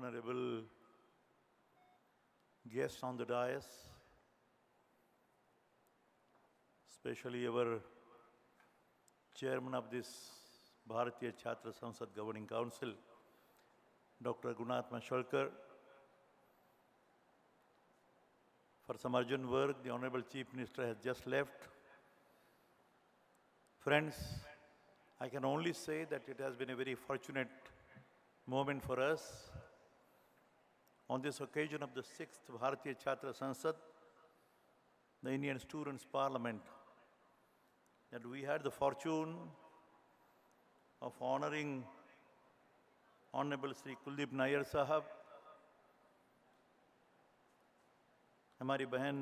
honorable guests on the dais, especially our chairman of this Bharatiya Chhatra Sansad Governing Council, Dr. Vishwanath Mashalkar. For some urgent work, the Honorable Chief Minister has just left. Friends, I can only say that it has been a very fortunate moment for us on this occasion of the 6th Bharatiya Chhatra Sansad, the Indian Students' Parliament, that we had the fortune of honoring Honorable Sri Kuldeep Nair Sahab, हमारी बहन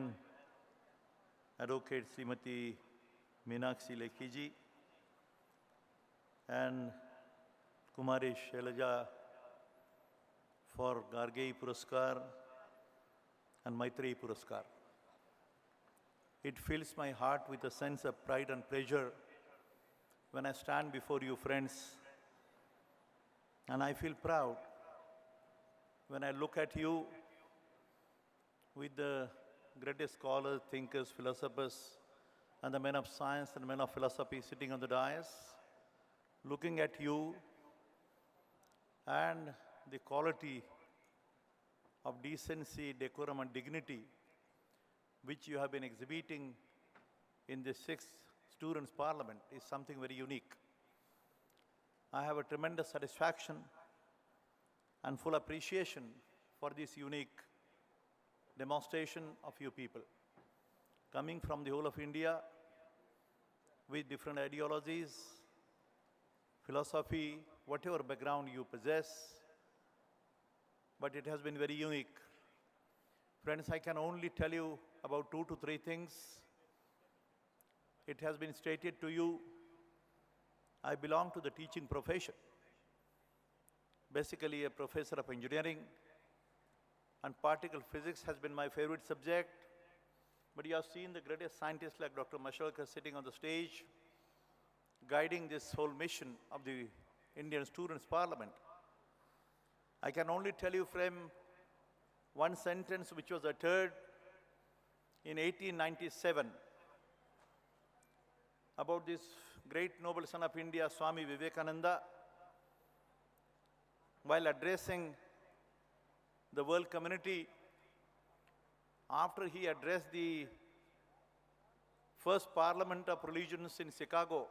advocate Shrimati Meenakshi Lekhi ji and Kumari Shailaja for Gargi Puraskar and Maitri Puraskar. It fills my heart with a sense of pride and pleasure when I stand before you, friends, and I feel proud when I look at you with the greatest scholars, thinkers, philosophers, and the men of science and men of philosophy sitting on the dais, looking at you and the quality of decency, decorum, and dignity which you have been exhibiting in the 6th Students' Parliament is something very unique. I have a tremendous satisfaction and full appreciation for this unique demonstration of you people, coming from the whole of India with different ideologies, philosophy, whatever background you possess, but it has been very unique. Friends, I can only tell you about 2 to 3 things. It has been stated to you, I belong to the teaching profession, basically a professor of engineering, and particle physics has been my favorite subject. But you have seen the greatest scientists like Dr. Mashalkar sitting on the stage, guiding this whole mission of the Indian Students' Parliament. I can only tell you from one sentence which was uttered in 1897 about this great noble son of India, Swami Vivekananda, while addressing the world community, after he addressed the first Parliament of Religions in Chicago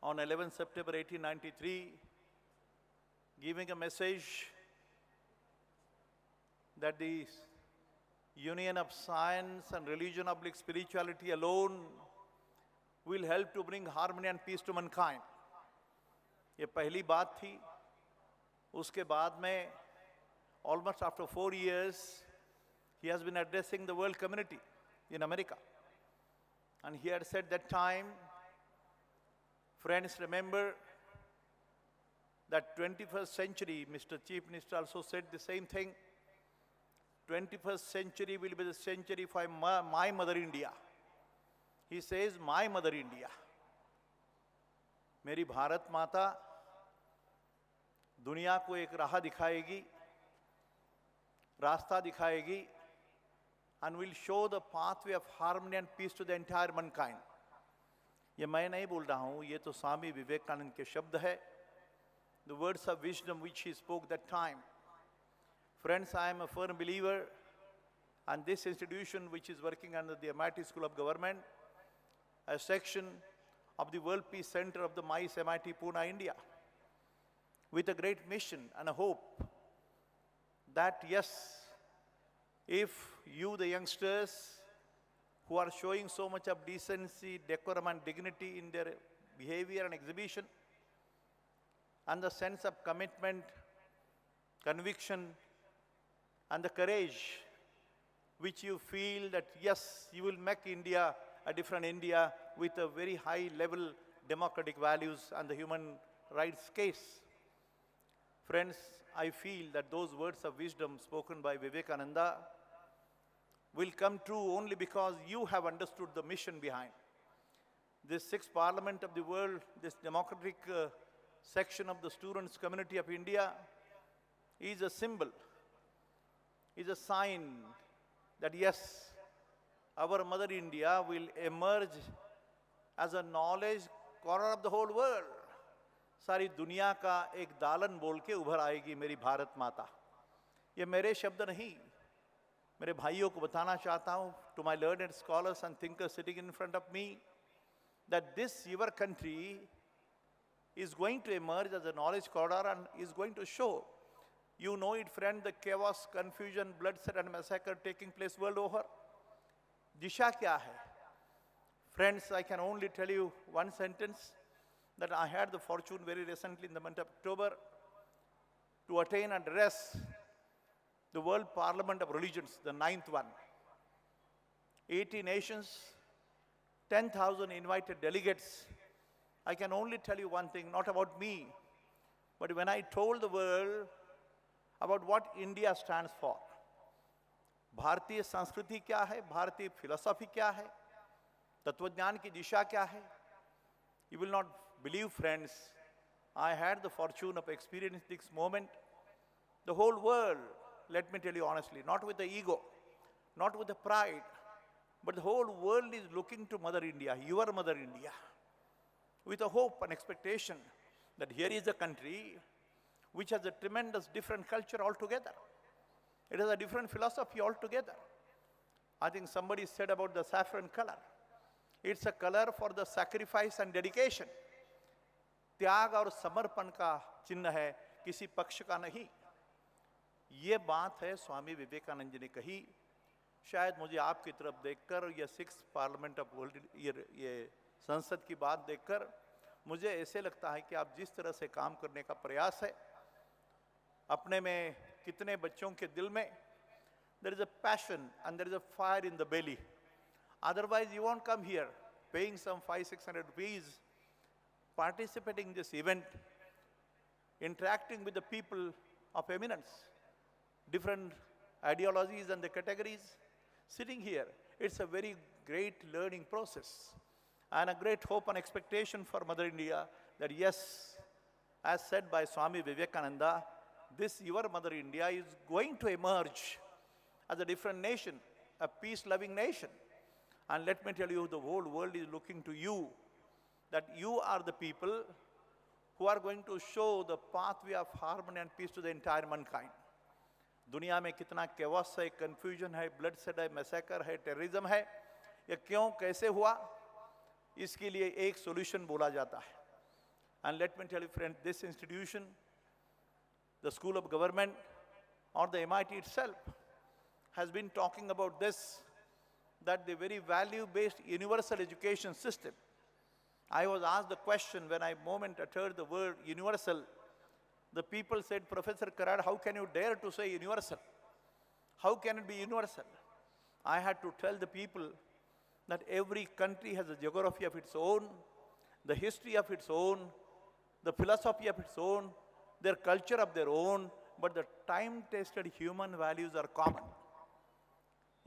on 11 September 1893, giving a message that the union of science and religion oblique spirituality alone will help to bring harmony and peace to mankind. ये पहली बात थी. उसके बाद में almost after 4 years, he has been addressing the world community in America. And he had said that time, friends, remember that 21st century, Mr. Chief Minister also said the same thing, 21st century will be the century for my mother India. He says, my mother India. मेरी भारत माता दुनिया को एक राह दिखाएगी, रास्ता दिखाएगी, and will show the pathway of harmony and peace to the entire mankind. ये मैं नहीं बोल रहा हूँ, ये तो स्वामी विवेकानंद के शब्द है. The words of wisdom which he spoke that time. Friends, I am a firm believer, and this institution which is working under the MIT School of Government, a section of the World Peace Center of the MICE MIT Pune, India, with a great mission and a hope that yes, if you, the youngsters, who are showing so much of decency, decorum, and dignity in their behavior and exhibition, and the sense of commitment, conviction, and the courage which you feel that yes, you will make India a different India with a very high level democratic values and the human rights case. Friends, I feel that those words of wisdom spoken by Vivekananda will come true only because you have understood the mission behind. This 6th Parliament of the world, this democratic section of the students' community of India is a symbol, is a sign that yes, our Mother India will emerge as a knowledge corner of the whole world. सारी दुनिया का एक दालन बोल के उभर आएगी मेरी भारत माता. ये मेरे शब्द नहीं, मेरे भाइयों को बताना चाहता हूँ, to my learned scholars and thinkers sitting in front of me, that this your country is going to emerge as a knowledge corridor and is going to show. You know it, friend, the chaos, confusion, bloodshed and massacre taking place world over. Disha kya hai? Friends, I can only tell you one sentence, that I had the fortune very recently in the month of October to attain and address the World Parliament of Religions, the 9th one. 80 nations, 10,000 invited delegates. I can only tell you one thing, not about me, but when I told the world about what India stands for, भारतीय संस्कृति क्या है, भारतीय philosophy क्या है, तत्वज्ञान की दिशा क्या है, you will not believe, friends, I had the fortune of experiencing this moment. The whole world, let me tell you honestly, not with the ego, not with the pride, but the whole world is looking to Mother India, your Mother India, with a hope and expectation that here is a country which has a tremendous different culture altogether. It has a different philosophy altogether. I think somebody said about the saffron color. It's a color for the sacrifice and dedication. त्याग और समर्पण का चिन्ह है, किसी पक्ष का नहीं. ये बात है स्वामी विवेकानंद जी ने कही. शायद मुझे आपकी तरफ देखकर, ये 6th पार्लियामेंट ऑफ वर्ल्ड, ये संसद की बात देखकर मुझे ऐसे लगता है कि आप जिस तरह से काम करने का प्रयास है, अपने में कितने बच्चों के दिल में there is a passion and there is a fire in the belly. Otherwise you won't come here paying some 500-600 rupees, participating in this event, interacting with the people of eminence, different ideologies and the categories, sitting here. It's a very great learning process and a great hope and expectation for Mother India that yes, as said by Swami Vivekananda, this your Mother India is going to emerge as a different nation, a peace-loving nation. And let me tell you, the whole world is looking to you, that you are the people who are going to show the pathway of harmony and peace to the entire mankind. दुनिया में कितना chaos है, confusion है, bloodshed है, massacre है, terrorism है, ये क्यों कैसे हुआ, इसके लिए एक solution बोला जाता है. And let me tell you, friend, this institution, the School of Government or the MIT itself has been talking about this, that the very value-based universal education system. I was asked the question when I uttered the word universal. The people said, Professor Karad, how can you dare to say universal? How can it be universal? I had to tell the people that every country has a geography of its own, the history of its own, the philosophy of its own, their culture of their own, but the time-tested human values are common.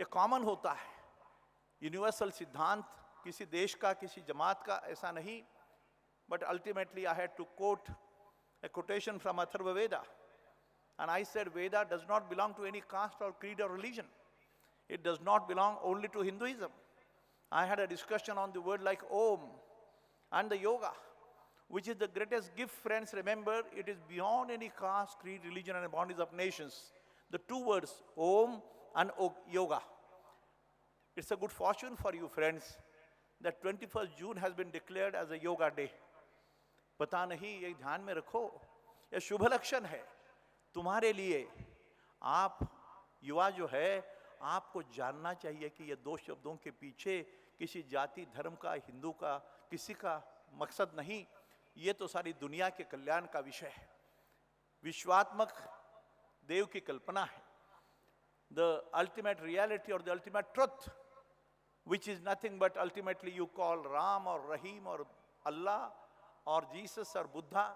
ये common होता है. Universal सिद्धांत किसी देश का, किसी जमात का ऐसा नहीं. But ultimately I had to quote a quotation from Atharva Veda. And I said Veda does not belong to any caste or creed or religion. It does not belong only to Hinduism. I had a discussion on the word like Om and the yoga, which is the greatest gift, friends. Remember, it is beyond any caste, creed, religion and boundaries of nations. The two words, Om and yoga. It's a good fortune for you, friends, that 21st June has been declared as a yoga day. पता नहीं, ये ध्यान में रखो, ये शुभ लक्षण है तुम्हारे लिए. आप युवा जो है, आपको जानना चाहिए कि ये दो शब्दों के पीछे किसी जाति, धर्म का, हिंदू का, किसी का मकसद नहीं. ये तो सारी दुनिया के कल्याण का विषय है. विश्वात्मक देव की कल्पना है. The ultimate reality or the ultimate truth, which is nothing but ultimately you call Ram or Rahim or Allah or Jesus or Buddha.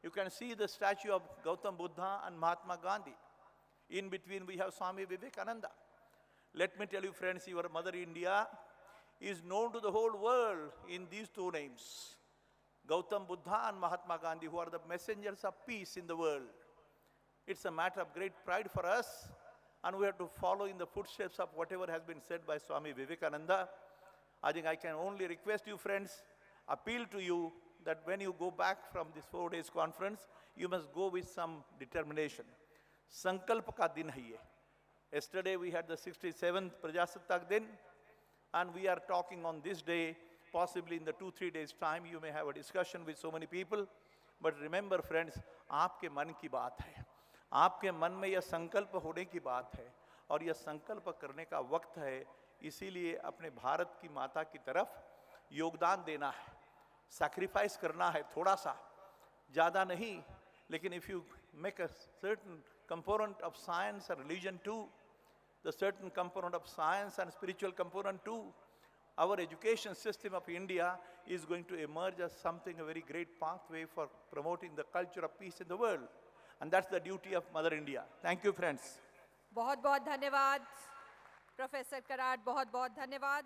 You can see the statue of Gautam Buddha and Mahatma Gandhi. In between we have Swami Vivekananda. Let me tell you, friends, your Mother India is known to the whole world in these two names, Gautam Buddha and Mahatma Gandhi, who are the messengers of peace in the world. It's a matter of great pride for us, and we have to follow in the footsteps of whatever has been said by Swami Vivekananda. I think I can only request you, friends, appeal to you that when you go back from this 4 days conference, you must go with some determination. Sankalp ka din hai ye. Yesterday we had the 67th Prajasatak Din, and we are talking on this day, possibly in the 2-3 days time, you may have a discussion with so many people. But remember, friends, आपके मन की बात है, आपके मन में यह संकल्प होने की बात है, और यह संकल्प करने का वक्त है. इसीलिए अपने भारत की माता की तरफ योगदान देना है, सैक्रिफाइस करना है, थोड़ा सा, ज़्यादा नहीं. लेकिन if you make a certain component of science and religion too, the certain component of science and spiritual component too, our education system of India is going to emerge as something, a very great pathway for promoting the culture of peace in the world. And that's the duty of Mother India. Thank you, friends. बहुत बहुत धन्यवाद professor Karad, बहुत बहुत धन्यवाद.